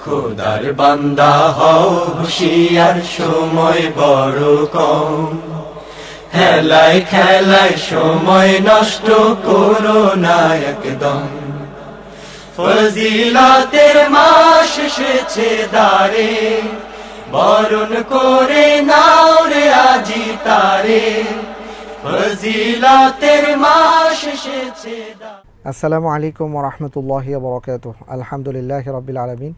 খোদার বান্দা হও হুঁশিয়ার, সময় বড় কম। হেলায় খেলায় সময় নষ্ট করো না একদম। ফজিলতের মাস এসেছে দ্বারে, বরণ করে নাও রে আজি তারে। ফজিলতের মাস এসেছে দ্বারে। আসসালামু আলাইকুম ওয়া রাহমাতুল্লাহি ওয়া বারাকাতুহু। আলহামদুলিল্লাহি রাব্বিল আলামিন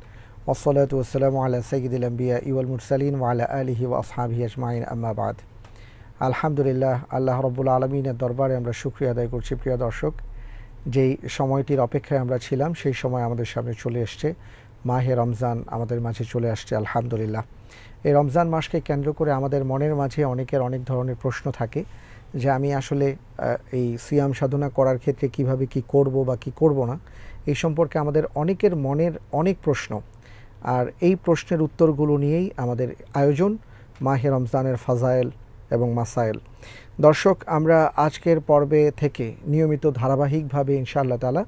ওয়াসসালাতু ওয়াসসালামু আলা সাইয়্যিদিল আমবিয়া ওয়াল মুরসালিন ওয়া আলা আলিহি ওয়া আসহাবিহি আজমাইন, আম্মা বাদ। আলহামদুলিল্লাহ, আল্লাহ রাব্বুল আলামিনের দরবারে আমরা শুকরিয়া আদায় করছি। প্রিয় দর্শক, যেই সময়টির অপেক্ষায় আমরা ছিলাম সেই সময় আমাদের সামনে চলে এসছে। মাহে রমজান আমাদের মাঝে চলে আসছে আলহামদুলিল্লাহ। এই রমজান মাসকে কেন্দ্র করে আমাদের মনের মাঝে অনেকের অনেক ধরনের প্রশ্ন থাকে যে আমি আসলে এই সিয়াম সাধনা করার ক্ষেত্রে কিভাবে কি করব বা কি করব না, এই সম্পর্কে আমাদের অনেকের মনের অনেক প্রশ্ন। আর এই প্রশ্নের উত্তরগুলো নিয়েই আমাদের আয়োজন মাহে রমজানের ফাজায়েল এবং মাসায়েল। দর্শক, আমরা আজকের পর্বে থেকে নিয়মিত ধারাবাহিকভাবে ইনশাআল্লাহ তাআলা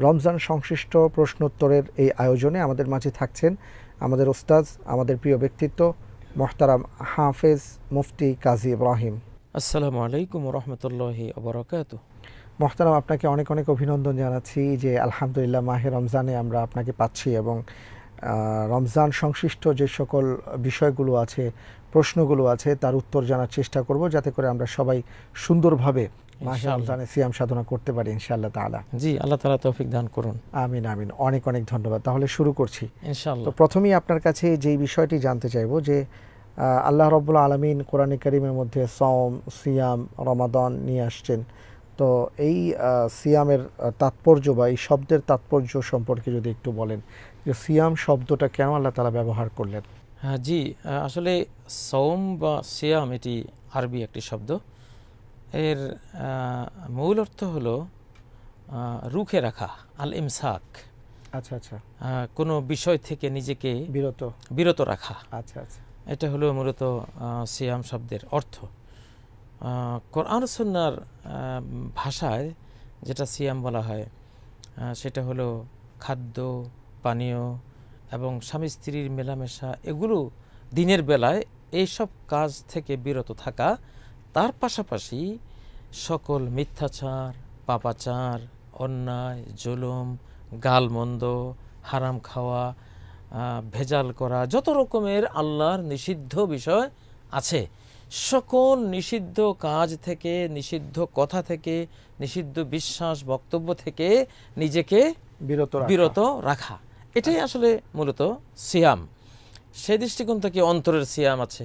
রমজান সংশ্লিষ্ট প্রশ্নোত্তরের এই আয়োজনে আমাদের মাঝে থাকছেন আমাদের ওস্তাদ, আমাদের প্রিয় ব্যক্তিত্ব মোহতারাম হাফেজ মুফতি কাজী ইব্রাহিম। আসসালামু আলাইকুম ওয়া রাহমাতুল্লাহি ওয়া বারাকাতুহু। মোহতারাম, আপনাকে অনেক অনেক অভিনন্দন জানাচ্ছি যে আলহামদুলিল্লাহ মাহে রমজানে আমরা আপনাকে পাচ্ছি এবং রমজান সংশ্লিষ্ট যে সকল বিষয়গুলো আছে, প্রশ্নগুলো আছে, তার উত্তর জানার চেষ্টা করব যাতে করে আমরা সবাই সুন্দরভাবে মাহে রমজানে সিয়াম সাধনা করতে পারি ইনশাআল্লাহ তাআলা। জি, আল্লাহ তাআলা তৌফিক দান করুন। আমিন আমিন। অনেক অনেক ধন্যবাদ। তাহলে শুরু করছি ইনশাআল্লাহ। তো প্রথমেই আপনার কাছে যেই বিষয়টি জানতে চাইবো যে আল্লাহ রাব্বুল আলামিন কোরআনে কারীমের মধ্যে সওম, সিয়াম, রমাদান নিয়ে আসছেন। তো এই সিয়ামের তাৎপর্য বা এই শব্দের তাৎপর্য সম্পর্কে যদি একটু বলেন যে সিয়াম শব্দটা কেন আল্লাহ তাআলা ব্যবহার করলেন? হ্যাঁ জি, আসলে সওম বা সিয়াম এটি আরবি একটি শব্দ। এর মূল অর্থ হলো রুখে রাখা, আল ইমসাক। আচ্ছা আচ্ছা। কোনো বিষয় থেকে নিজেকে বিরত রাখা। আচ্ছা আচ্ছা। এটা হলো মূলত সিয়াম শব্দের অর্থ। কোরআন সুন্নাহর ভাষায় যেটা সিয়াম বলা হয় সেটা হলো খাদ্য, পানীয় এবং স্বামী স্ত্রীর মেলামেশা, এগুলো দিনের বেলায় এইসব কাজ থেকে বিরত থাকা। তার পাশাপাশি সকল মিথ্যাচার, পাপাচার, অন্যায়, জুলুম, গালমন্দ, হারাম খাওয়া, ভেজাল করা, যত রকমের আল্লাহর নিষিদ্ধ বিষয় আছে, সকল নিষিদ্ধ কাজ থেকে, নিষিদ্ধ কথা থেকে, নিষিদ্ধ বিশ্বাস বক্তব্য থেকে নিজেকে বিরত রাখা, এটাই আসলে মূলত সিয়াম। সেই দৃষ্টিকোণ থেকে অন্তরের সিয়াম আছে।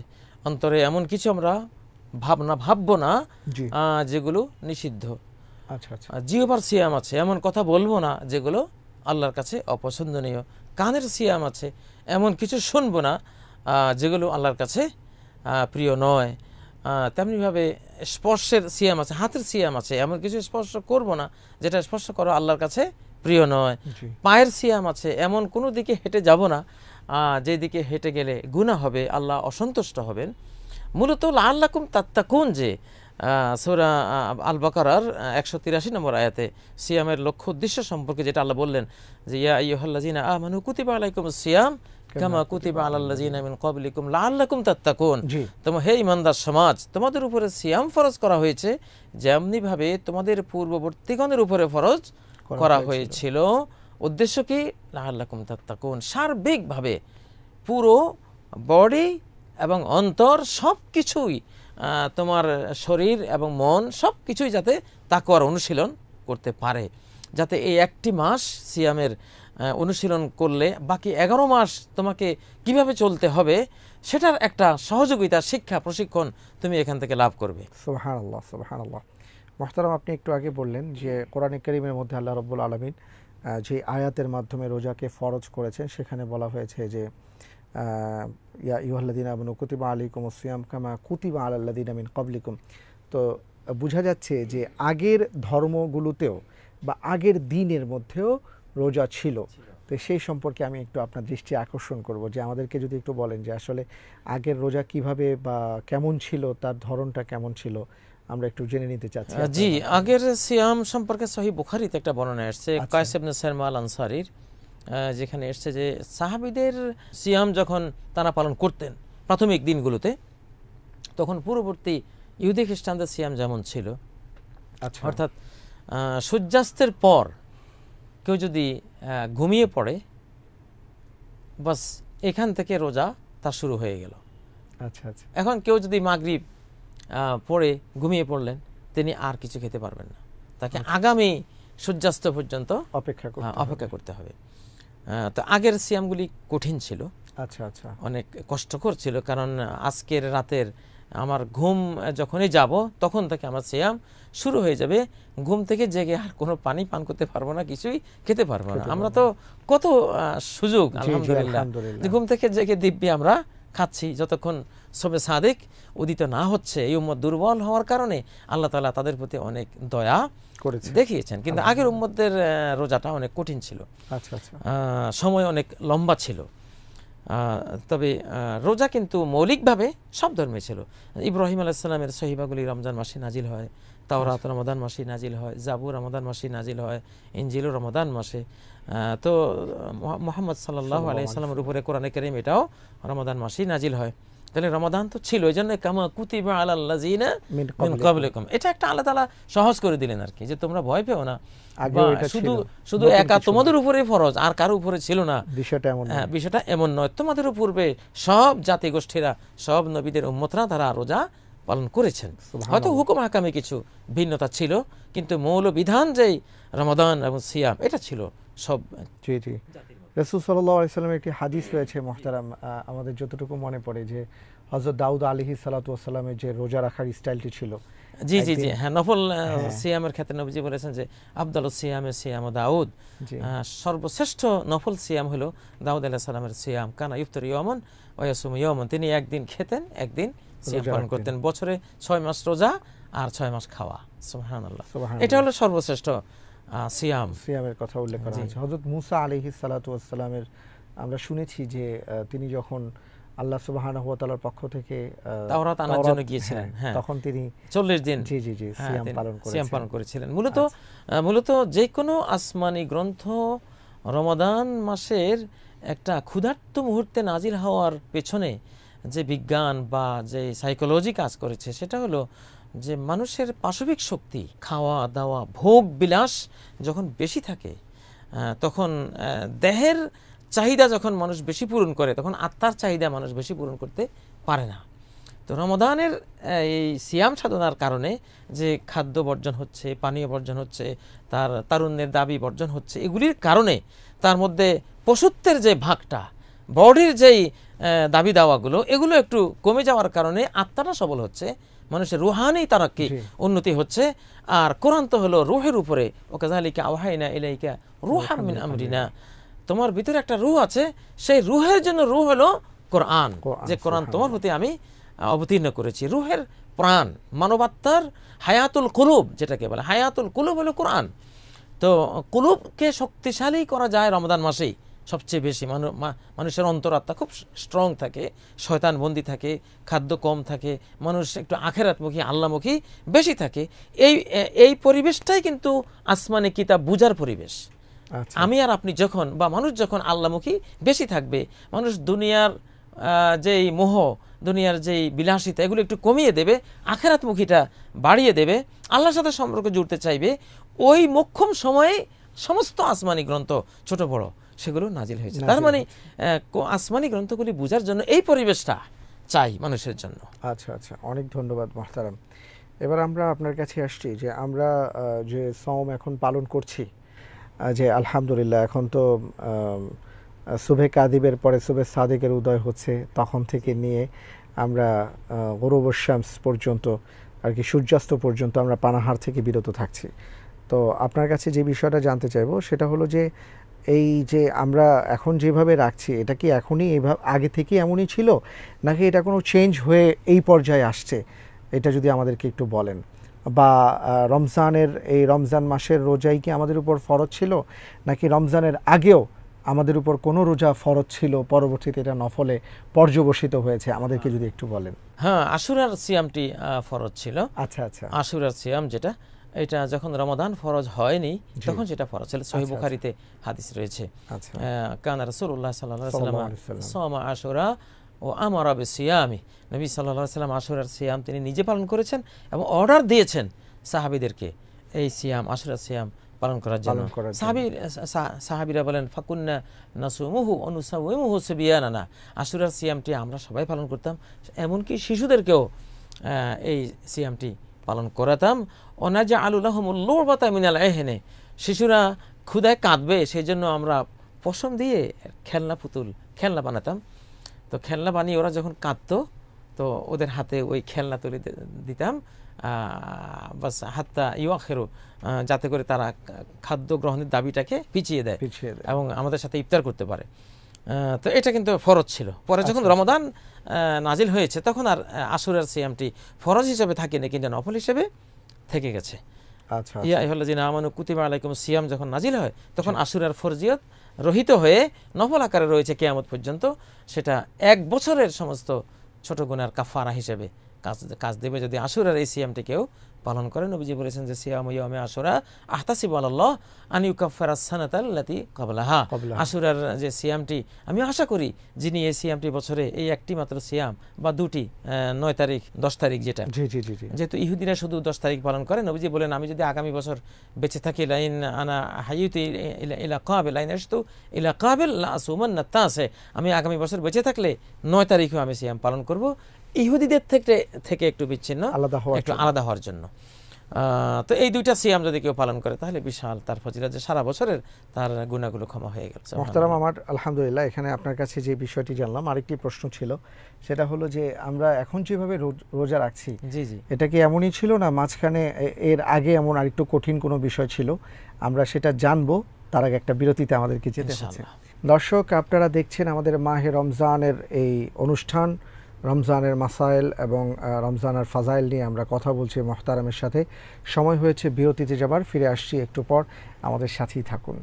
অন্তরে এমন কিছু আমরা ভাববো না যেগুলো নিষিদ্ধ। আচ্ছা আচ্ছা। জিহ্বার সিয়াম আছে, এমন কথা বলবো না যেগুলো আল্লাহর কাছে অপছন্দনীয়। কানের সিয়াম আছে, এমন কিছু শুনবো না যেগুলো আল্লাহর কাছে প্রিয় নয়। তেমনিভাবে স্পর্শের সিয়াম আছে, হাতের সিয়াম আছে, এমন কিছু স্পর্শ করব না যেটা স্পর্শ করা আল্লাহর কাছে প্রিয় নয়। পায়ের সিয়াম আছে, এমন কোনো দিকে হেঁটে যাব না যে দিকে হেঁটে গেলে গুনাহ হবে, আল্লাহ অসন্তুষ্ট হবেন। মূলত লাআল্লাকুম তাত্তাকুন, যে সূরা আল বাকারার 183 নম্বর আয়াতে সিয়ামের লক্ষ্য উদ্দেশ্য সম্পর্কে যেটা আল্লাহ বললেন যে ইয়া আইয়ুহাল্লাযীনা আমানু কুতিবা আলাইকুমুস সিয়াম কামা কুতিবা আলাল্লাযীনা মিন ক্বাবলিকুম লাআল্লাকুম তাত্তাকুন। তোমরা হে ঈমানদার সমাজ, তোমাদের উপরে সিয়াম ফরজ করা হয়েছে যেমনি ভাবে তোমাদের পূর্ববর্তীগণের উপরে ফরজ করা হয়েছিল। উদ্দেশ্য কি? লাআল্লাকুম তাত্তাকুন। সার্বিকভাবে পুরো বডি এবং অন্তর সব কিছুই, তোমার শরীর এবং মন সব কিছুই যাতে তাকওয়ার অনুশীলন করতে পারে, যাতে এই একটি মাস সিয়ামের অনুশীলন করলে বাকি 11 মাস তোমাকে কিভাবে চলতে হবে সেটার একটা সহযোগিতা, শিক্ষা, প্রশিক্ষণ তুমি এখান থেকে লাভ করবে। সুবহানাল্লাহ সুবহানাল্লাহ। মুহতারাম, আপনি একটু আগে বললেন যে কোরআনে কারীমের মধ্যে আল্লাহ রাব্বুল আলামিন যে আয়াতের মাধ্যমে রোজাকে ফরজ করেছেন সেখানে বলা হয়েছে যে ইয়া আইয়ুহাল্লাযীনা আমানু কুতিবা আলাইকুমুস সিয়াম কামা কুতিবা আলাল্লাযীনা মিন ক্বাবলিকুম। তো বোঝা যাচ্ছে যে আগের ধর্মগুলোতেও বা আগের দিনের মধ্যেও রোজা ছিল। তো সেই সম্পর্কে আমি একটু আপনার দৃষ্টি আকর্ষণ করব যে আমাদেরকে যদি একটু বলেন যে আসলে আগের রোজা কিভাবে বা কেমন ছিল, তার ধরনটা কেমন ছিল, আমরা একটু জেনে নিতে চাচ্ছি। জি, আগের সিয়াম সম্পর্কে সহিহ বুখারীতে একটা বর্ণনা আসছে কায়েস ইবনে সারমা আল আনসারীর। যেখানে এসছে যে সাহাবীদের সিয়াম যখন তারা পালন করতেন প্রাথমিক দিনগুলোতে, তখন পূর্ববর্তী ইহুদি খ্রিস্টানদের সিয়াম যেমন ছিল, আচ্ছা, অর্থাৎ সূর্যাস্তের পর কেউ যদি ঘুমিয়ে পড়ে, বাস এখান থেকে রোজা তার শুরু হয়ে গেল। আচ্ছা আচ্ছা, এখন কেউ যদি মাগরিব পড়ে ঘুমিয়ে পড়লেন, তিনি আর কিছু খেতে পারবেন না, তাকে আগামী সূর্যাস্ত পর্যন্ত অপেক্ষা করতে হবে। তো আগের সিয়ামগুলি কঠিন ছিল, আচ্ছা আচ্ছা, অনেক কষ্টকর ছিল, কারণ আজকের রাতের আমার ঘুম যখনই যাব তখন থেকে আমার সিয়াম শুরু হয়ে যাবে। ঘুম থেকে জেগে আর কোনো পানি পান করতে পারবো না, কিছুই খেতে পারবো না। আমরা তো কত সুযোগ আলহামদুলিল্লাহ যে ঘুম থেকে জেগে দিব্যি আমরা খাচ্ছি, যতক্ষণ সবে সাদিক উদিত না হচ্ছে। এই উম্মত দুর্বল হওয়ার কারণে আল্লাহ তাআলা তাদের প্রতি অনেক দয়া দেখিয়েছেন, কিন্তু আগের উম্মতদের রোজাটা অনেক কঠিন ছিল। আচ্ছা আচ্ছা, সময় অনেক লম্বা ছিল। তবে রোজা কিন্তু মৌলিকভাবে সব ধর্মে ছিল। ইব্রাহিম আলাইহিস সালামের সহিফাগুলি রমজান মাসে নাজিল হয়, তাওরাত রমাদান মাসে নাজিল হয়, জাবুর রমাদান মাসে নাজিল হয়, ইনজিলও রমাদান মাসে। তো মুহাম্মদ সাল্লাল্লাহু আলাইহি সাল্লামের উপরে কোরআনে কারীম এটাও রমাদান মাসেই নাজিল হয়। তাহলে রমাদান তো ছিল, এই জন্য কামা কুতিবা আলাল্লাযিনা মিন ক্বাবলিকুম, এটা একটা আল্লাহ তাআলা সহজ করে দিলেন আর কি, যে তোমরা ভয় পেও না। শুধু একা তোমাদের উপরে ফরজ, আর কারো উপরে ছিল না, বিষয়টা এমন নয়। তোমাদের পূর্বে সব জাতি গোষ্ঠীরা, সব নবীদের উম্মতরা তারা রোজা পালন করেছেন। হয়তো হুকুম হাকামে কিছু ভিন্নতা ছিল, কিন্তু মৌল বিধান যেই রমাদান এবং সিয়াম, এটা ছিল সব। জি জি, রাসূল সাল্লাল্লাহু আলাইহি সাল্লামের একটি হাদিস রয়েছে মুহতারাম, আমাদের যতটুকু মনে পড়ে, যে হযরত দাউদ আলাইহিস সালাতু ওয়াস সালামের যে রোজা রাখার স্টাইলটি ছিল। জি জি জি, হ্যাঁ, নফল সিয়ামের ক্ষেত্রে নবীজি বলেছেন যে আফদালুস সিয়ামে সিয়াম দাউদ, সর্বশ্রেষ্ঠ নফল সিয়াম হলো দাউদ আলাইহিস সালামের সিয়াম। কানা ইফতার ইয়ামান ওয়া ইয়াসুমু ইয়ামান, তিনি একদিন খেতেন, একদিন সিয়াম পালন করতেন। বছরে 6 মাস রোজা আর 6 মাস খাওয়া। সুবহানাল্লাহ, এটা হলো সর্বশ্রেষ্ঠ সিয়ামের কথা উল্লেখ করা হয়েছে। হযরত মুসা আলাইহিস সালাতু ওয়াস সালামের আমরা শুনেছি যে তিনি যখন আল্লাহ সুবহানাহু ওয়া তাআলার পক্ষ থেকে তাওরাত আনার জন্য গিয়েছিলেন, তখন তিনি 40 দিন জি জি জি সিয়াম পালন করেছিলেন। মূলত যে কোনো আসমানি গ্রন্থ রমাদান মাসের একটা ক্ষুধার্ত মুহূর্তে নাজিল হওয়ার পেছনে যে বিজ্ঞান বা যে সাইকোলজি কাজ করেছে, সেটা হলো যে মানুষের পাশবিক শক্তি, খাওয়া দাওয়া, ভোগ বিলাস যখন বেশি থাকে, তখন দেহের চাহিদা যখন মানুষ বেশি পূরণ করে, তখন আত্মার চাহিদা মানুষ বেশি পূরণ করতে পারে না। তো রমাদানের এই সিয়াম সাধনার কারণে যে খাদ্য বর্জন হচ্ছে, পানীয় বর্জন হচ্ছে, তার তারুণ্যের দাবি বর্জন হচ্ছে, এগুলির কারণে তার মধ্যে পশুত্বের যে ভাগটা, বডির যেই দাবি দাওয়াগুলো, এগুলো একটু কমে যাওয়ার কারণে আত্মাটা সবল হচ্ছে, মানুষের রুহানি তারাক্কি উন্নতি হচ্ছে। আর কোরআন তো হলো রুহের উপরে, ওয়াকাযালিকা আওহাইনা ইলাইকা রুহাম মিন আমরিনা, তোমার ভিতরে একটা রূহ আছে, সেই রুহের জন্য রূহ হলো কোরআন, যে কোরআন তোমার প্রতি আমি অবতীর্ণ করেছি। রুহের প্রাণ, মানবাত্মার হায়াতুল কুলুব যেটাকে বলে, হায়াতুল কুলুব হলো কোরআন। তো কুলুবকে শক্তিশালী করা যায় রমাদান মাসেই সবচেয়ে বেশি। মানুষের অন্তরাত্মা খুব স্ট্রং থাকে, শয়তান বন্দী থাকে, খাদ্য কম থাকে, মানুষ একটু আখেরাতমুখী, আল্লাহমুখী বেশি থাকে। এই পরিবেশটাই কিন্তু আসমানি কিতাব বুঝার পরিবেশ। আমি আর আপনি যখন, বা মানুষ যখন আল্লাহমুখী বেশি থাকবে, মানুষ দুনিয়ার যেই মোহ, দুনিয়ার যেই বিলাসিতা, এগুলো একটু কমিয়ে দেবে, আখেরাতমুখীটা বাড়িয়ে দেবে, আল্লাহর সাথে সম্পর্ক জুড়তে চাইবে। ওই মোক্ষম সময়ে সমস্ত আসমানি গ্রন্থ ছোট বড় সেগুলো নাজিল হয়েছে। তার মানে আসমানি গ্রন্থগুলি বুঝার জন্য এই পরিবেশটা চাই মানুষের জন্য। আচ্ছা আচ্ছা, অনেক ধন্যবাদ মুহতারাম। এবার আমরা আপনার কাছে আসছি যে আমরা যে সওম এখন পালন করছি, যে আলহামদুলিল্লাহ এখন তো সুবহে কাদিবের পরে সুবহে সাদিকের উদয় হচ্ছে, তখন থেকে নিয়ে আমরা গুরুবুশ শামস পর্যন্ত আর কি, সূর্যাস্ত পর্যন্ত আমরা পানাহার থেকে বিরত থাকছি। তো আপনার কাছে যে বিষয়টা জানতে চাইবো সেটা হলো যে এই যে আমরা এখন যেভাবে রাখছি, এটা কি এখনই এইভাবে আগে থেকে এমনই ছিল, নাকি এটা কোনো চেঞ্জ হয়ে এই পর্যায়ে আসছে? এটা যদি আমাদেরকে একটু বলেন। বা রমজান মাসের রোজাই কি আমাদের উপর ফরজ ছিল, নাকি রমজানের আগেও আমাদের উপর কোনো রোজা ফরজ ছিল, পরবর্তীতে এটা নফলে পর্যবসিত হয়েছে? আমাদেরকে যদি একটু বলেন। হ্যাঁ, আশুরার সিয়ামটি ফরজ ছিল। আচ্ছা আচ্ছা, আশুরার সিয়াম যেটা এটা যখন রমাদান ফরজ হয়নি তখন সেটা ফরজ ছিল। সহিহ বুখারীতে হাদিস রয়েছে, কানা রাসূলুল্লাহ সাল্লাল্লাহু আলাইহি ওয়াসাল্লাম সাওমা আশুরা ও আমারা বিসিয়ামি, নবী সাল্লাল্লাহু আলাইহি ওয়াসাল্লাম আশুরার সিয়াম তিনি নিজে পালন করেছেন এবং অর্ডার দিয়েছেন সাহাবীদেরকে এই সিয়াম আশুরার সিয়াম পালন করার জন্য। সাহাবীরা বলেন ফাকুন্না নাসুমুহু ওয়া নুসাউমুহু সুবিয়ানানা, আশুরার সিয়ামটি আমরা সবাই পালন করতাম, এমনকি শিশুদেরকেও এই সিয়ামটি পালন করাতাম। ওনাজআলু লাহুমুল লুবাতা মিনাল ইহনে, শিশুরা ক্ষুধায় কাঁদবে সেই জন্য আমরা পশম দিয়ে খেলনা বানাতাম। তো খেলনা বানিয়ে ওরা যখন কাঁদতো তো ওদের হাতে ওই খেলনা তুলে দিতাম, বাস হাত্তা ইউআখিরু, যাতে করে তারা খাদ্য গ্রহণের দাবিটাকে পিছিয়ে দেয় এবং আমাদের সাথে ইফতার করতে পারে। তো এটা কিন্তু ফরজ ছিল। পরে যখন রমাদান নাজিল হয়েছে তখন আর আশুরার সিয়ামটি ফরজ হিসেবে থাকেনি, কিন্তু নফল হিসেবে থেকে গেছে। ইয়া আইয়ুহাল্লাযিনা আমানু কুতিবা আলাইকুমুস সিয়াম যখন নাজিল হয় তখন আশুরার ফরজিয়ত রহিত হয়ে নফল আকারে রয়েছে কিয়ামত পর্যন্ত। সেটা 1 বছরের সমস্ত ছোট গুনার কাফারা হিসেবে কাজ দেবে যদি আশুরার এই সিয়ামটি কেউ পালন করে। নবীজি বলেছেন যে সিয়ামু ইয়াউমি আশুরা আহতাসিবু আলাল্লাহ আন ইউকাফফিরাস সানাতাল্লাতী ক্বাবলাহা, আশুরার যে সিয়ামটি আমি আশা করি যিনি এই সিয়ামটি বছরে এই একটি মাত্র সিয়াম বা দুটি 9 তারিখ 10 তারিখ যেটা, যেহেতু ইহুদিরা শুধু 10 তারিখ পালন করে, নবীজি বলেন আমি যদি আগামী বছর বেঁচে থাকি লাইন আনা হাইয়ুতি ইলা কাবিল লাইন আশতু ইলা কাবিল লা আসুমান্না তাসে, আমি আগামী বছর বেঁচে থাকলে 9 তারিখও আমি সিয়াম পালন করব, ইহুদিদের থেকে একটু বিচ্ছিন্ন একটু আলাদা হওয়ার জন্য। তো এই দুইটা সিয়াম যদি কেউ পালন করে তাহলে বিশাল তার ফজিলত, যে সারা বছরের তার গুনাহগুলো ক্ষমা হয়ে গেল। মুহতারাম আমার আলহামদুলিল্লাহ, এখানে আপনার কাছে যে বিষয়টি জানলাম, আরেকটি প্রশ্ন ছিল, সেটা হলো যে আমরা এখন যেভাবে রোজা রাখছি, জি জি, এটা কি এমনই ছিল না মাঝখানে এর আগে এমন আরেকটু কঠিন কোনো বিষয় ছিল? আমরা সেটা জানবো, তার আগে একটা বিরতিতে আমাদেরকে যেতে হচ্ছে। দর্শক, আপনারা দেখছেন আমাদের মাহে রমজানের এই অনুষ্ঠান, রমজানের মাসাইল এবং রমজানের ফাজাইল নিয়ে আমরা কথা বলছি মুহতারামের সাথে। সময় হয়েছে বিরতিতে যাবার, ফিরে আসছি একটু পর, আমাদের সাথেই থাকুন।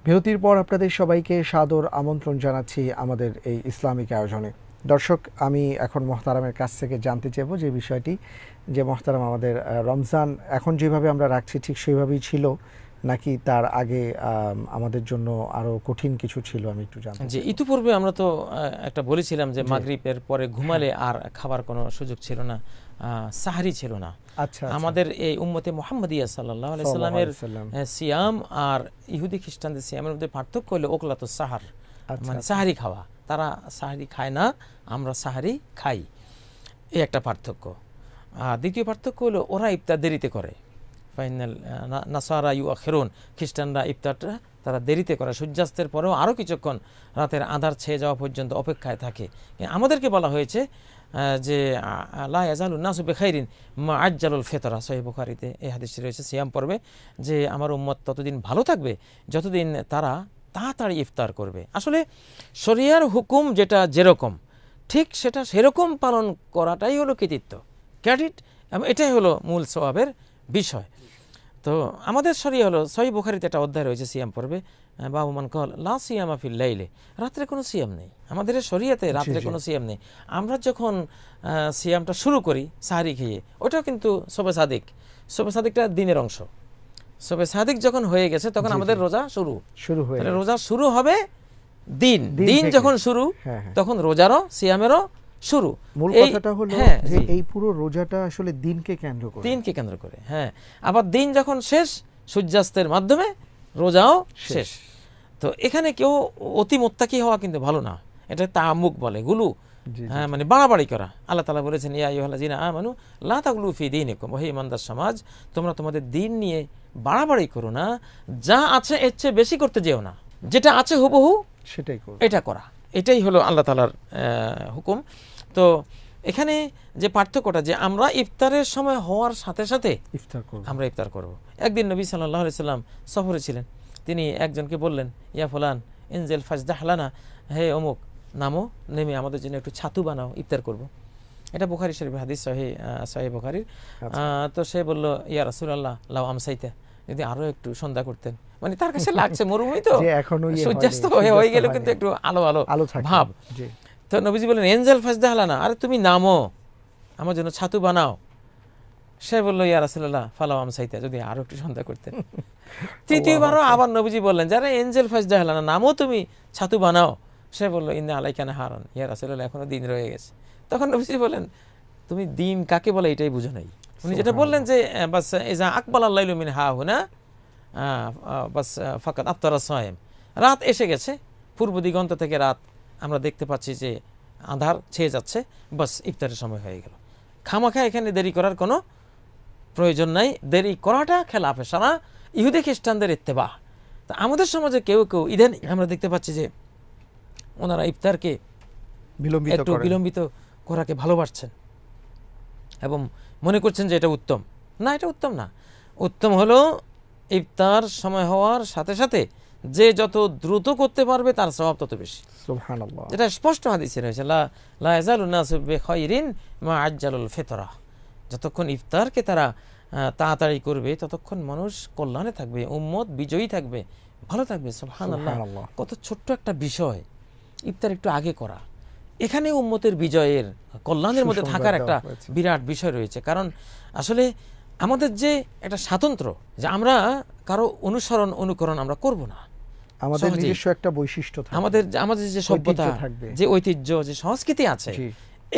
বিরতির পর আপনাদের সবাইকে সাদর আমন্ত্রণ জানাচ্ছি আমাদের এই ইসলামিক আয়োজনে। দর্শক, আমি এখন মুহতারামের কাছ থেকে জানতে চাইব যে বিষয়টি, যে মুহতারাম আমাদের রমজান এখন যেভাবে আমরা রাখছি ঠিক সেইভাবেই ছিল নাকি তার আগে আমাদের জন্য আরো কঠিন কিছু ছিল? আমি একটু জানতে চাই। যে ইতিপূর্বে আমরা তো একটা বলেছিলাম যে মাগরিবের পরে ঘুমালে আর খাবার কোনো সুযোগ ছিল না, সাহরি ছিল না। আচ্ছা, আমাদের এই উম্মতে মুহাম্মাদিয়া সাল্লাল্লাহু আলাইহি সাল্লামের সিয়াম আর ইহুদি খ্রিস্টানদের সিয়ামের মধ্যে পার্থক্য হলো ওকলাতুস সাহার, মানে সাহরি খাওয়া। তারা সাহরি খায় না, আমরা সাহরি খাই, এই একটা পার্থক্য। আর দ্বিতীয় পার্থক্য হলো ওরা ইফতার দেরিতে করে, ফাইনাল নাসারা ইউআখিরুন, খ্রিস্টানরা ইফতারটা তারা দেরিতে করে, সূর্যাস্তের পরেও আরও কিছুক্ষণ রাতের আঁধার ছেয়ে যাওয়া পর্যন্ত অপেক্ষায় থাকে। আমাদেরকে বলা হয়েছে যে লা ইয়াজালুন নাসু বিখাইরিন মা আজ্জালুল ফিতরা, সহিহ বুখারীতে এই হাদিসটি রয়েছে সিয়াম পর্বে, যে আমার উম্মত ততদিন ভালো থাকবে যতদিন তারা তাড়াতাড়ি ইফতার করবে। আসলে শরিয়ার হুকুম যেটা যেরকম ঠিক সেটা সেরকম পালন করাটাই হলো কৃতিত্ব, ক্রেডিট, এবং এটাই হলো মূল সওয়াবের বিষয়। তো আমাদের শরিয়া হলো, সহিহ বুখারীতে একটা অধ্যায় রয়েছে সিয়াম পর্বে, বাবু মান কাল লা সিয়ামা ফিল লাইলে, রাত্রে কোনো সিয়াম নেই। আমাদের শরিয়াতে রাত্রে কোনো সিয়াম নেই। আমরা যখন সিয়ামটা শুরু করি সাহরি খেয়ে, ওটাও কিন্তু শবে সাদিকটা দিনের অংশ। শবে সাদিক যখন হয়ে গেছে তখন আমাদের রোজা শুরু হয়ে, রোজা শুরু হবে দিন যখন শুরু, তখন রোজারও সিয়ামেরও শুরু। মূল কথাটা হলো যে এই পুরো রোজাটা আসলে দিনকে কেন্দ্র করে, হ্যাঁ। আবার দিন যখন শেষ, সূর্যাস্তের মাধ্যমে রোজাও শেষ। তো এখানে কেউ অতি মোত্তাকি হওয়া কিন্তু ভালো না, এটা তাআম্মুক বলে, গুলু, হ্যাঁ, মানে বাড়াবাড়ি করা। আল্লাহ তাআলা বলেছেন ইয়া আইয়ুহাল্লাযিনা আমানু লা তাগলু ফি দীনিকুম, ওহে ঈমানদার সমাজ, তোমরা তোমাদের দিন নিয়ে বাড়াবাড়ি করো না, যা আছে এর চেয়ে বেশি করতে যেও না, যেটা আছে হুবহু সেটাই করো, এটা করা, এটাই হলো আল্লাহ তাআলার হুকুম। তো এখানে যে পার্থক্যটা, যে আমরা ইফতারের সময় হওয়ার সাথে সাথে আমরা ইফতার করব। একদিন নবী সাল্লাল্লাহু আলাইহি সাল্লাম সফরে ছিলেন, তিনি একজনকে বললেন ইয়া ফুলান ইনজিল ফাজদাহ লানা, হে অমুক নামো, নেমে আমাদের জন্য একটু ছাতু বানাও, ইফতার করব। এটা বুখারী শরীফের হাদিস, সহিহ বুখারীর। তো সে বলল ইয়া রাসূলুল্লাহ লাউ আমসাইতা, যদি আরো একটু সন্ধ্যা করতেন, মানে তার কাছে লাগছে মরুভূমি তো, সূর্যাস্ত হয়ে গেল কিন্তু একটু আলো ভাব। তো নবীজি বলেন এনজেল ফাজদা হালানা, আরে তুমি নামো, আমার জন্য ছাতু বানাও। সে বললো ইয়া রাসূলুল্লাহ ফালাও আমসাইতা, যদি আরো একটু সন্ধ্যা করতেন। তৃতীয়বারও আবার নবীজি বললেন যারা এনজেল ফাজদা হালানা, নামো তুমি, ছাতু বানাও। সে বললো ইন্না আলাইকা নাহারান, ইয়া রাসূলুল্লাহ এখনো দিন রয়ে গেছে। তখন নবীজি বলেন তুমি দিন কাকে বলে এটাই বুঝো নাই। উনি যেটা বললেন যে বাস ইজা আকবালাল লাইলু মিন হাহুনা বাস ফাকাত আফতারা সায়েম, রাত এসে গেছে, পূর্ব দিগন্ত থেকে রাত আমরা দেখতে পাচ্ছি যে আঁধার ছেয়ে যাচ্ছে, বাস ইফতারের সময় হয়ে গেল। খামাখা এখানে দেরি করার কোনো প্রয়োজন নাই, দেরি করাটা খেলাফে সারা ইহুদি খ্রিস্টানদের ইত্তেবা। তা আমাদের সমাজে কেউ কেউ ইদানিং আমরা দেখতে পাচ্ছি যে ওনারা ইফতারকে একটু বিলম্বিত করাকে ভালোবাসছেন এবং মনে করছেন যে এটা উত্তম। না, এটা উত্তম না। উত্তম হলো ইফতার সময় হওয়ার সাথে সাথে যে যত দ্রুত করতে পারবে তার সওয়াব তত বেশি। সুবহানাল্লাহ, এটা স্পষ্ট হাদিসে রয়েছে, লা ইয়াজালুন নাসু বিখাইরিন মা আজ্জালুল ফিতরা। যতক্ষণ ইফতারকে তারা তাড়াতাড়ি করবে ততক্ষণ মানুষ কল্যাণে থাকবে, উম্মত বিজয়ী থাকবে, ভালো থাকবে। সুবহানাল্লাহ, কত ছোট্ট একটা বিষয় ইফতার একটু আগে করা, এখানে উম্মতের বিজয়ের কল্যাণের মধ্যে থাকার একটা বিরাট বিষয় রয়েছে। কারণ আসলে আমাদের যে একটা স্বাতন্ত্র্য, যে আমরা কারো অনুসরণ অনুকরণ আমরা করব না, আমাদের নিজস্ব একটা বৈশিষ্ট্য থাকবে, আমাদের যে সভ্যতা, যে ঐতিহ্য, যে সংস্কৃতি আছে,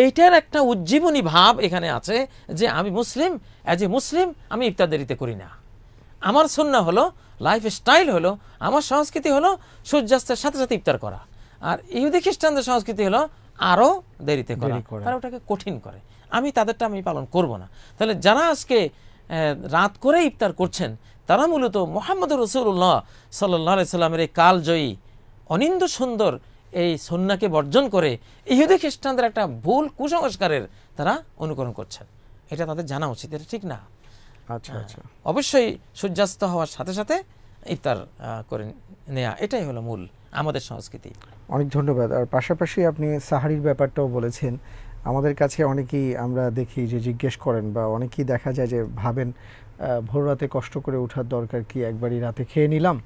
এইটার একটা উজ্জীবনী ভাব এখানে আছে যে আমি মুসলিম, অ্যাজ এ মুসলিম আমি ইফতার দেরিতে করি না। আমার সুন্নাহ হলো, লাইফ স্টাইল হলো, আমার সংস্কৃতি হলো সূর্যাস্তের সাথে সাথে ইফতার করা। আর ইহুদি খ্রিস্টানদের সংস্কৃতি হলো আরো দেরিতে করা, তারা ওটাকে কঠিন করে। আমি তাদেরটা আমি পালন করব না। তাহলে যারা আজকে রাত করে ইফতার করছেন তারা মূলত মুহাম্মদুর রাসূলুল্লাহ সাল্লাল্লাহু আলাইহি সাল্লামের এই কালজয়ী অনিন্দ্য সুন্দর এই সুন্নাহকে বর্জন করে ইহুদি খ্রিস্টানদের একটা ভুল কুসংস্কারের তারা অনুকরণ করছেন। এটা তাদের জানা উচিত, এটা ঠিক না। আচ্ছা আচ্ছা, অবশ্যই সূর্যাস্ত হওয়ার সাথে সাথে ইফতার করে নেওয়া, এটাই হলো মূল আমাদের সংস্কৃতি। অনেক ধন্যবাদ। আর পাশাপাশি আপনি সাহারির ব্যাপারটাও বলেছেন। আমাদের কাছে অনেকেই আমরা দেখি যে জিজ্ঞেস করেন বা অনেকেই দেখা যায় যে ভাবেন ভোর রাতে কষ্ট করে ওঠার দরকার কি, একবারই রাতে খেয়ে নিলাম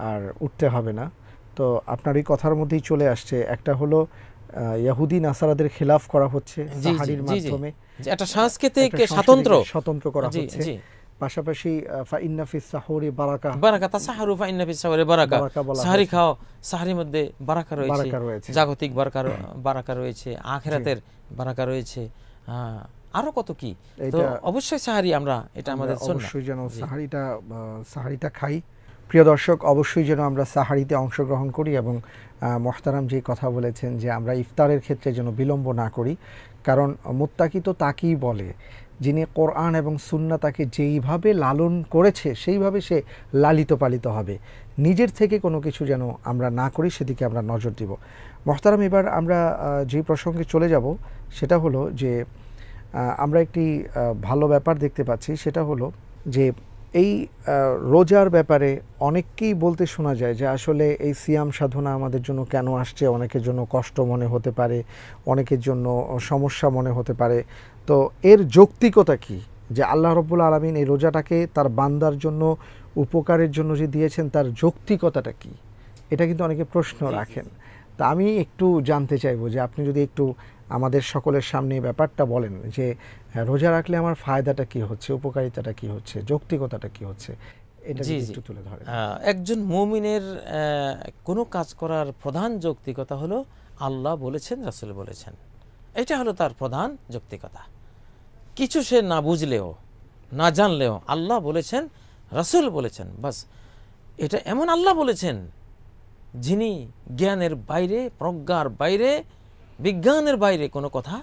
আর উঠতে হবে না। তো আপনার এই কথার মধ্যেই চলে আসছে, একটা হলো ইহুদি নাসারাদের খেলাফ করা হচ্ছে সাহারির মাধ্যমে, একটা সাংস্কৃতিক স্বতন্ত্র করা হচ্ছে। পাশাপাশি ফাইন্না ফিস সাহুরি বারাকা, বারাকা তাসাহারু ফাইন্না ফিস সাহুরি বারাকা, সাহারি খাও, সাহারির মধ্যে বারাকা রয়েছে, জাগতিক বারাকা রয়েছে, আখিরাতের বারাকা রয়েছে, আরো কত কি। তো অবশ্যই সাহারি আমরা, এটা আমাদের সুন্নাহ, অবশ্যই যেন সাহারিটা খাই। প্রিয় দর্শক, অবশ্যই যেন আমরা সাহারিতে অংশগ্রহণ করি এবং মুহতারাম যে কথা বলেছেন যে আমরা ইফতারের ক্ষেত্রে যেন বিলম্ব না করি। কারণ মুত্তাকি তো তাকেই বলে যিনি কোরআন এবং সুন্নাহ তাকে যেইভাবে লালন করেছে সেইভাবে সে লালিত পালিত হবে। নিজের থেকে কোনো কিছু যেন আমরা না করি, সেদিকে আমরা নজর দিব। মুহতারাম, এবার আমরা যে প্রসঙ্গে চলে যাব সেটা হলো যে আমরা একটি ভালো ব্যাপার দেখতে পাচ্ছি, সেটা হলো যে এই রোজার ব্যাপারে অনেককেই বলতে শোনা যায় যে আসলে এই সিয়াম সাধনা আমাদের জন্য কেন আসছে। অনেকের জন্য কষ্ট মনে হতে পারে, অনেকের জন্য সমস্যা মনে হতে পারে। তো এর যৌক্তিকতা কি, যে আল্লাহ রাব্বুল আলামিন এই রোজাটাকে তার বান্দার জন্য উপকারের জন্য যে দিয়েছেন তার যৌক্তিকতাটা কি, এটা কিন্তু অনেকে প্রশ্ন রাখেন। তা আমি একটু জানতে চাইবো যে আপনি যদি একটু আমাদের সকলের সামনে ব্যাপারটা বলেন যে রোজা রাখলে আমার ফায়দাটা কি হচ্ছে, উপকারিতাটা কি হচ্ছে, যৌক্তিকতাটা কি হচ্ছে, এটা একটু তুলে ধরেন। একজন মুমিনের কোনো কাজ করার প্রধান যৌক্তিকতা হলো আল্লাহ বলেছেন, রাসূল বলেছেন, এটা হলো তার প্রধান যৌক্তিকতা। কিছু সে না বুঝলেও না জানলেও আল্লাহ বলেছেন, রাসূল বলেছেন, বাস এটা এমন আল্লাহ বলেছেন যিনি জ্ঞানের বাইরে, প্রজ্ঞার বাইরে, বিজ্ঞানের বাইরে কোনো কথা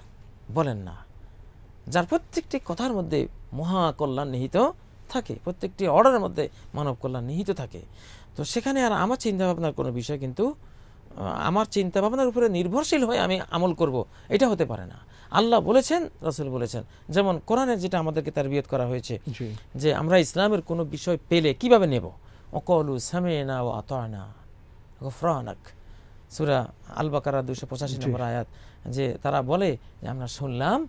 বলেন না, যার প্রত্যেকটি কথার মধ্যে মহা কল্যাণ নিহিত থাকে, প্রত্যেকটি অর্ডারের মধ্যে মানব কল্যাণ নিহিত থাকে। তো সেখানে আর আমার চিন্তাভাবনার কোনো বিষয় কিন্তু আমার চিন্তাভাবনার উপরে নির্ভরশীল হয়ে আমি আমল করব, এটা হতে পারে না। আল্লাহ বলেছেন, রাসূল বলেছেন। যেমন কোরআনের যেটা আমাদেরকে তারবিয়ত করা হয়েছে যে আমরা ইসলামের কোনো বিষয় পেলে কিভাবে নেব, ওয়াকালু সামি'না ওয়া আতা'না গুফরানাক, সূরা আল বাকারা 285 নম্বর আয়াত, যে তারা বলে যে আমরা শুনলাম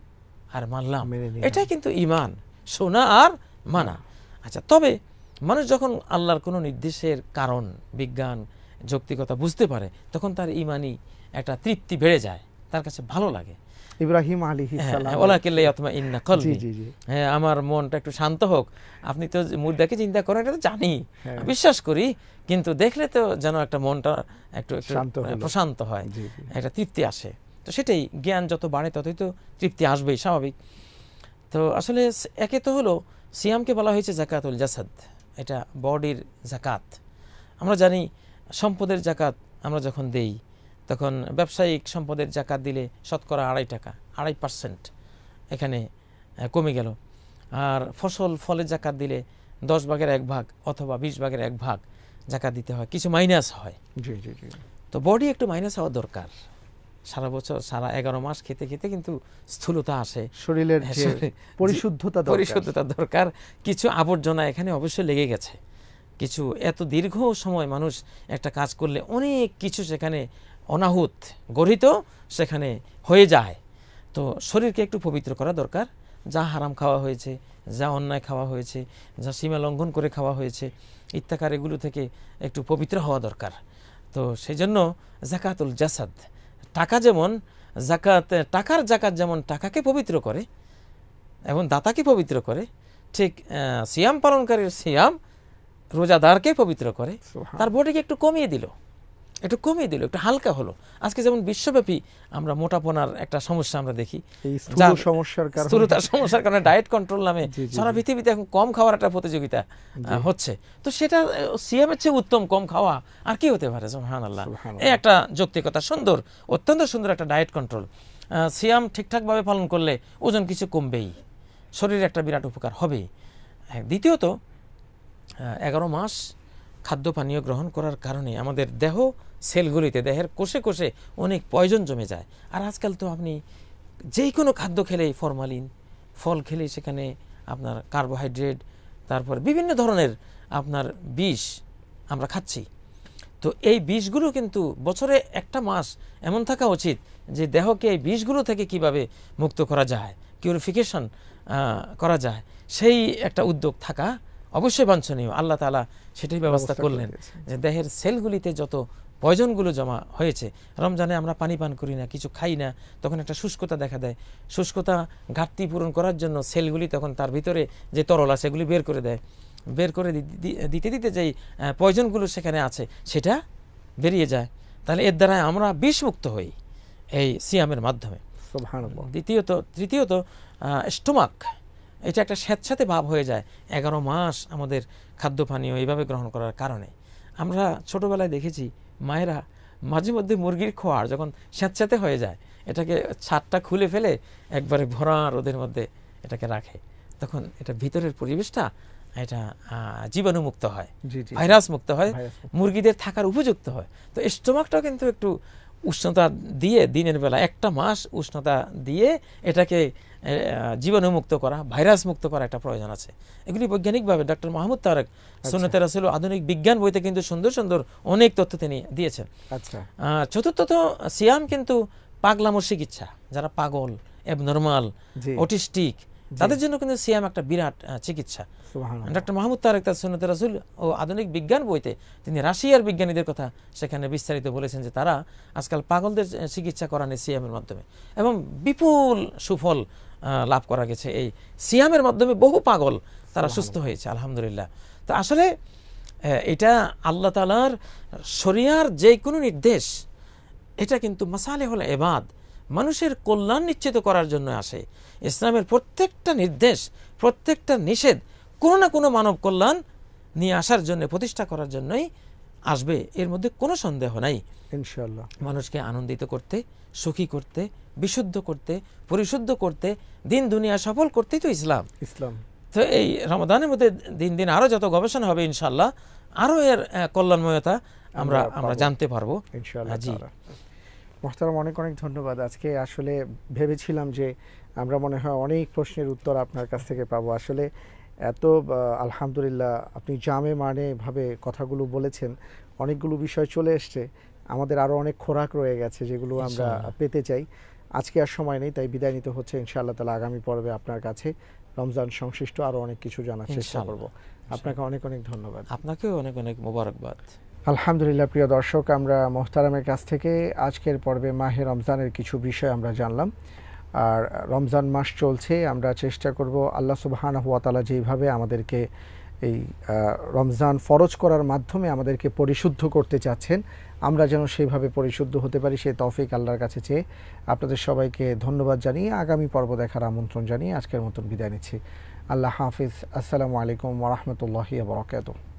আর মানলাম। এটাই কিন্তু ঈমান, শোনা আর মানা। আচ্ছা, তবে মানুষ যখন আল্লাহর কোনো নির্দেশের কারণ, বিজ্ঞান, যৌক্তিকতা বুঝতে পারে তখন তার ঈমানি একটা তৃপ্তি বেড়ে যায়, তার কাছে ভালো লাগে। ইব্রাহিম আলাইহিস সালাম ওয়ালাকিন লিয়াতমাইন্না কলবি, জি জি, হ্যাঁ আমার মনটা একটু শান্ত হোক। আপনি তো মুর্দাকে চিন্তা করেন, এটা তো জানি, হ্যাঁ। বিশ্বাস করি, কিন্তু দেখলে তো যেন একটা মনটা একটু একটু শান্ত হলো। প্রশান্ত হয়, জি জি, একটা তৃপ্তি আসে। তো সেটাই, জ্ঞান যত বাড়ে ততই তো তৃপ্তি আসবেই, স্বাভাবিক। তো আসলে একে তো হলো সিয়ামকে বলা হয়েছে জাকাতুল জাসাদ, এটা বডির জাকাত। আমরা জানি সম্পদের জাকাত আমরা যখন দেই, তখন ব্যবসায়িক সম্পদের জাকাত দিলে শতকরা 2.5 টাকা, 2.5% এখানে কমে গেল। আর ফসল ফলের জাকাত দিলে 10 ভাগের 1 ভাগ অথবা 20 ভাগের 1 ভাগ জাকাত দিতে হয়, কিছু মাইনাস হয়। জি জি জি, তো বডি একটু মাইনাস হওয়া দরকার। সারা বছর, সারা 11 মাস খেতে খেতে কিন্তু স্থূলতা আসে, শরীরের যে পরিশুদ্ধতা দরকার। কিছু আবর্জনা এখানে অবশ্যই লেগে গেছে। কিছু এত দীর্ঘ সময় মানুষ একটা কাজ করলে অনেক কিছু সেখানে অনাহুত গঠিত সেখানে হয়ে যায়। তো শরীরকে একটু পবিত্র করা দরকার। যা হারাম খাওয়া হয়েছে, যা অন্যায় খাওয়া হয়েছে, যা সীমা লঙ্ঘন করে খাওয়া হয়েছে, ইত্যাকার এগুলো থেকে একটু পবিত্র হওয়া দরকার। তো সেই জন্য জাকাতুল জাসাদ, টাকা যেমন টাকার জাকাত যেমন টাকাকে পবিত্র করে এবং দাতাকে পবিত্র করে, ঠিক সিয়াম পালনকারীর সিয়াম রোজাদারকে পবিত্র করে। তার বডিকে একটু কমিয়ে দিল, একটু হালকা হলো। আজকে যেমন বিশ্বব্যাপী আমরা মোটাপনার একটা সমস্যা আমরা দেখি, স্থূলতার সমস্যার কারণে ডায়েট কন্ট্রোল নামে সারা পৃথিবীতে এখন কম খাওয়ার একটা প্রতিযোগিতা হচ্ছে। তো সেটা সিয়ামের চেয়ে উত্তম কম খাওয়া আর কি হতে পারে? সুবহানাল্লাহ, এই একটা যৌক্তিকতা, সুন্দর, অত্যন্ত সুন্দর একটা ডায়েট কন্ট্রোল। সিয়াম ঠিকঠাকভাবে পালন করলে ওজন কিছু কমবেই, শরীরে একটা বিরাট উপকার হবেই। দ্বিতীয়ত 11 মাস খাদ্য পানীয় গ্রহণ করার কারণে আমাদের দেহ সেলগুলিতে, দেহের কোষে কোষে অনেক পয়জন জমে যায়। আর আজকাল তো আপনি যেই কোনো খাদ্য খেলেই ফরমালিন, ফল খেলেই সেখানে আপনার কার্বোহাইড্রেট, তারপর বিভিন্ন ধরনের আপনার বিষ আমরা খাচ্ছি। তো এই বিষগুলো কিন্তু বছরে একটা মাস এমন থাকা উচিত যে দেহকে এই বিষগুলো থেকে কিভাবে মুক্ত করা যায়, পিউরিফিকেশন করা যায়, সেই একটা উদ্যোগ থাকা অবশ্যই বাঞ্ছনীয়। আল্লাহ তাআলা সেটাই ব্যবস্থা করলেন যে দেহের সেলগুলিতে যত পয়জনগুলো জমা হয়েছে, রমজানে আমরা পানি পান করি না, কিছু খাই না, তখন একটা শুষ্কতা দেখা দেয়। শুষ্কতা ঘাটতি পূরণ করার জন্য সেলগুলি তখন তার ভিতরে যে তরল আছে সেগুলি বের করে দেয়, বের করে দিতে দিতে যেই পয়জনগুলো সেখানে আছে সেটা বেরিয়ে যায়। তাহলে এর দ্বারা আমরা বিষমুক্ত হই এই সিয়ামের মাধ্যমে। তৃতীয়ত স্টোমাক, এটা একটা স্যাঁতস্যাঁতে ভাব হয়ে যায় 11 মাস আমাদের খাদ্য পানীয় এইভাবে গ্রহণ করার কারণে। আমরা ছোটবেলায় দেখেছি মায়েরা মাঝে মধ্যে মুরগির খোয়ার যখন স্যাঁতস্যাঁতে হয়ে যায়, এটাকে ছাদটা খুলে ফেলে একবারে ভরা রোদের মধ্যে এটাকে রাখে, তখন এটা ভিতরের পরিবেশটা এটা জীবাণুমুক্ত হয়, ভাইরাস মুক্ত হয়, মুরগিদের থাকার উপযুক্ত হয়। তো স্টোমাকটাও কিন্তু একটু উষ্ণতা দিয়ে, দিনের বেলা একটা মাস উষ্ণতা দিয়ে এটাকে জীবাণুমুক্ত করা, ভাইরাস মুক্ত করা একটা প্রয়োজন আছে। এগুলি বৈজ্ঞানিকভাবে ডক্টর মাহমুদ তারেক সুন্নতে রাসূল আধুনিক বিজ্ঞান বইতে কিন্তু সুন্দর সুন্দর অনেক তথ্য তিনি দিয়েছেন। চতুর্থত সিয়াম কিন্তু পাগলামোর চিকিৎসা, যারা পাগল, এবনর্মাল, অটিস্টিক, তাদের জন্য কিন্তু সিয়াম একটা বিরাট চিকিৎসা। ডক্টর মাহমুদ তারেক তার সুন্নতে রাসূল ও আধুনিক বিজ্ঞান বইতে তিনি রাশিয়ার বিজ্ঞানীদের কথা সেখানে বিস্তারিত বলেছেন যে তারা আজকাল পাগলদের চিকিৎসা করান সিয়ামের মাধ্যমে এবং বিপুল সুফল লাভ করা গেছে। এই সিয়ামের মাধ্যমে বহু পাগল তারা সুস্থ হয়েছে, আলহামদুলিল্লাহ। তো আসলে এটা আল্লাহ তাআলার শরিয়ার যে কোনো নির্দেশ, এটা কিন্তু মাসালেহুল ইবাদ, মানুষের কল্যাণ নিশ্চিত করার জন্য আসে। ইসলামের প্রত্যেকটা নির্দেশ, প্রত্যেকটা নিষেধ কোনো না কোনো মানব কল্যাণ নিয়ে আসার জন্য, প্রতিষ্ঠা করার জন্যই আসবে, এর মধ্যে কোনো সন্দেহ নাই। ইনশাআল্লাহ মানুষকে আনন্দিত করতে, সুখী করতে, বিশুদ্ধ করতে, পরিশুদ্ধ করতে, দিন দুনিয়া সফল করতেই তো ইসলাম। তো এই রমাদানের মধ্যে দিন দিন আরো যত গবেষণা হবে ইনশাআল্লাহ, আরো এর কল্যাণময়তা আমরা জানতে পারবো ইনশাআল্লাহ। জি মোহতারাম, অনেক অনেক ধন্যবাদ। আজকে আসলে ভেবেছিলাম যে আমরা মনে হয় অনেক প্রশ্নের উত্তর আপনার কাছ থেকে পাবো। আসলে এত আলহামদুলিল্লাহ আপনি জামে মানে ভাবে কথাগুলো বলেছেন, অনেকগুলো বিষয় চলে এসছে, আমাদের আরও অনেক খোরাক রয়ে গেছে যেগুলো আমরা পেতে চাই। আজকে আর সময় নেই, তাই বিদায় নিতে হচ্ছে। ইনশাআল্লাহ তাআলা আগামী পর্বে আপনার কাছে রমজান সংশ্লিষ্ট আরও অনেক কিছু জানার চেষ্টা করব। আপনাকে অনেক অনেক ধন্যবাদ। আপনাকেও অনেক অনেক মোবারকবাদ। আলহামদুলিল্লাহ, প্রিয় দর্শক, আমরা মোহতারামের কাছ থেকে আজকের পর্বে মাহে রমজানের কিছু বিষয় আমরা জানলাম। আর রমজান মাস চলছে, আমরা চেষ্টা করব আল্লাহ সুবহানাহু ওয়া তাআলা যেইভাবে আমাদেরকে এই রমজান ফরজ করার মাধ্যমে আমাদেরকে পরিশুদ্ধ করতে চাচ্ছেন, আমরা যেন সেইভাবে পরিশুদ্ধ হতে পারি, সেই তৌফিক আল্লাহর কাছে চেয়ে আপনাদের সবাইকে ধন্যবাদ জানিয়ে আগামী পর্ব দেখার আমন্ত্রণ জানিয়ে আজকের মতন বিদায় নিচ্ছি। আল্লাহ হাফিজ। আসসালামু আলাইকুম ওয়া রাহমাতুল্লাহি ওয়া বারাকাতুহু।